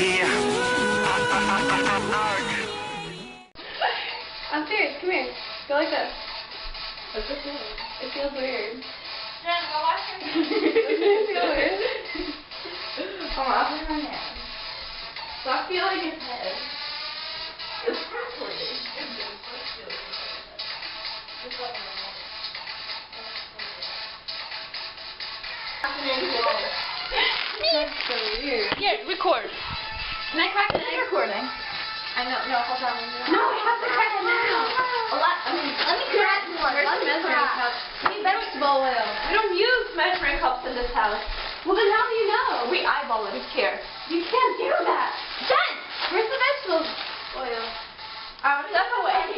I'm serious, come here. Go like this. What's this doing? It feels weird. Jen, go wash your hands. Doesn't it feel weird? Oh, I'll put my hand. Stop feeling his head. It's recording. That's so weird. Yeah, record. Can I crack the egg? Recording. I know, no, hold on. No, we have to crack it now. Let me crack one. Let me crack. We need vegetable oil. We don't use measuring cups in this house. Well, then how do you know? We eyeball it here. You can't do that. Jen, where's the vegetable oil? Step away.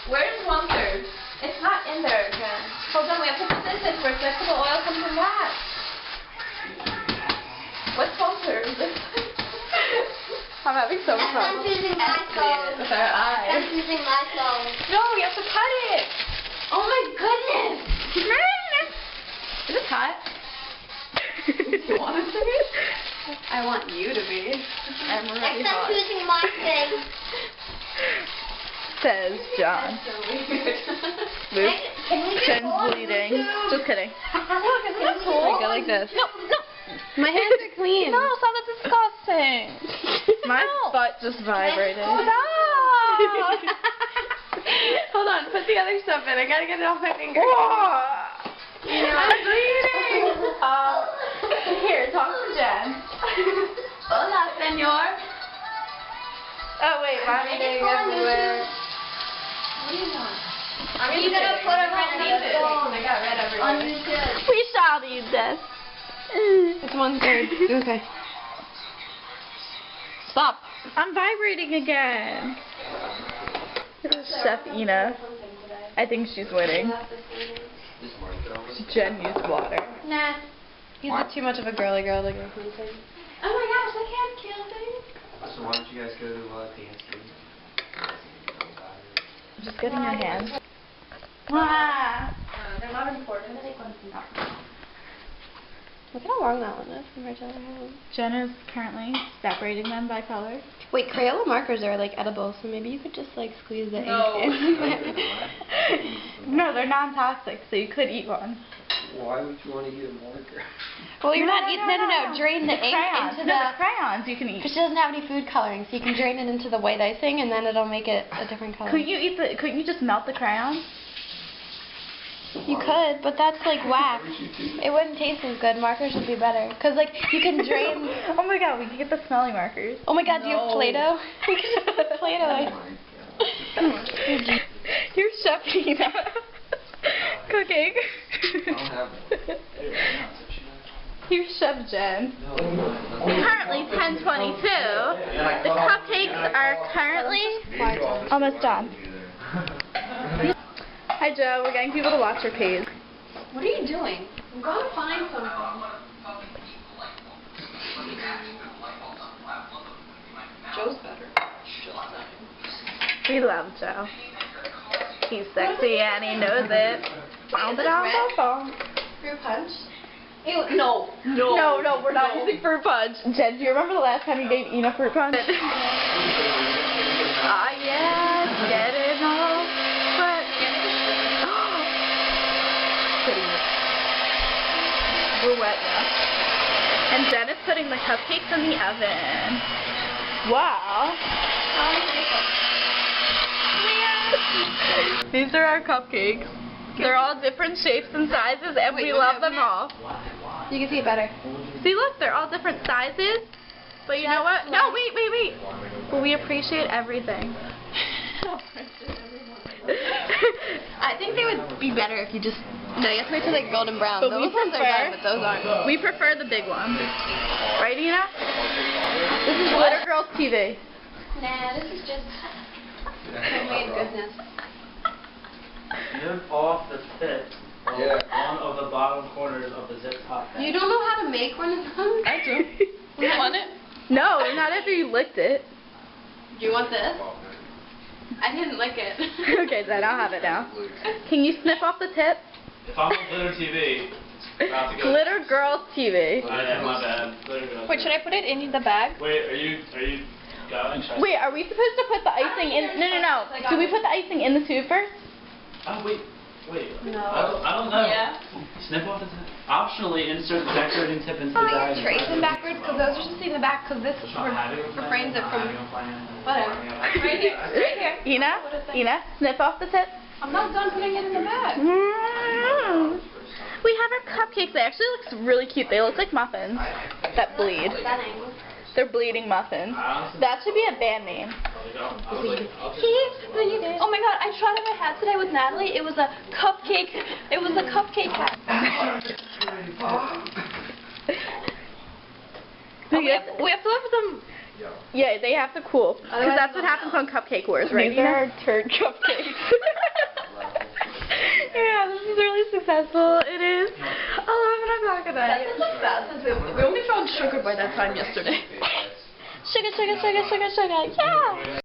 Where's 1/3? It's not in there, Jen. Hold on, we have to put this in first. Vegetable oil comes in that. What's 1/3? I'm having so much fun. I'm using my phone. With our eyes. I'm using my phone. No, we have to cut it. Oh my goodness! Is it hot? You want it to be? I want you to be. I'm really Except hot. using my thing. Says John. So weird. Luke. Can we just Jen's go on bleeding. YouTube? Just kidding. Look, isn't that cool? Like, go like this. No. My hands are clean. No, stop. That's disgusting. My No. butt just vibrated. Stop. Hold on, put the other stuff in. I gotta get it off my finger. I'm bleeding. Here, talk to Jen. Hola, senor. Oh wait, I'm getting everywhere. What do you want? I'm You gotta put it right on the phone. I got red everywhere. On YouTube. We shall need this. It's 1/3. Okay. Stop. I'm vibrating again. Chef Ina. I think she's winning. Jen used water. Nah. He's too much of a girly girl to go clean things. Oh my gosh, I can't kill things. So why don't you guys go to dance league? Just getting your hands. They're not important. Look at how long that one is compared to other ones. Jen is currently separating them by color. Wait, Crayola markers are like edible, so maybe you could just like squeeze the No. ink in. No, they're non-toxic, so you could eat one. Why would you want to eat a marker? Well, you're not eating. No. Drain the ink crayons. into No, the. the crayons you can eat. Because she doesn't have any food coloring, so you can drain it into the white icing, and then it'll make it a different color. Couldn't you just melt the crayons? You could, but that's like wax. It wouldn't taste as good. Markers would be better. Because, like, you can drain... Oh my god, we could get the smelly markers. Oh my god, do you have Play-Doh? We could put Play-Doh. You're Chef Ina. Cooking. I don't have it. You're Chef Jen. Currently 10:22. The cupcakes are currently almost done. Hi Joe, we're getting people to watch your page. What are you doing? I'm going to find something. Joe's better. We love Joe. He's sexy and he knows it. Fruit punch? Ew, no. No, we're not using fruit punch. Jen, do you remember the last time you gave Ina fruit punch? Ah yes, get it all. But we're wet now. And Jen is putting the cupcakes in the oven. Wow. These are our cupcakes. They're all different shapes and sizes, and we love them all. You can see it better. See, look, they're all different sizes. But you know what? No, wait. But we appreciate everything. I think they would be better if you just... No, you have to wait till they're golden brown. But we Those ones are done, but those aren't. We prefer the big ones. Right, Ina? This is Glitter Girls TV. Nah, this is just homemade goodness. Snip off the tip of Yeah. one of the bottom corners of the zip top bag. You don't know how to make one of them? I do. You want it? No, not after you licked it. Do you want this? I didn't lick it. Okay, then I'll have it now. Can you sniff off the tip? If I'm on Glitter TV, about to go. Glitter Girls TV. I am, my bad. Glitter Girls Wait, should I put it in the bag? Wait, are you going? Wait, are we supposed to put the icing in? No. Do we put the icing in the tube first? Oh, wait. No. I don't know. Yeah. Snip off the tip. Optionally, insert the decorating tip into the Oh, bag. you trace them backwards because those are just in the back because this refrains it from whatever. Right here. Right here. Ina, snip off the tip. I'm not done putting it in the bag. Mm. We have our cupcakes. They actually look really cute. They look like muffins that bleed. Stunning. They're bleeding muffins. That should be a band name. Oh my god, I tried on my hat today with Natalie. It was a cupcake. It was a cupcake hat. we have to let them. Yeah, they have to cool. Because that's what happens on Cupcake Wars, right? These are turd cupcakes. Yeah, this is really successful. It is 11 o'clock at night. That was fast since we only found sugar by that time yesterday. Sugar, sugar, sugar, sugar, sugar. Yeah!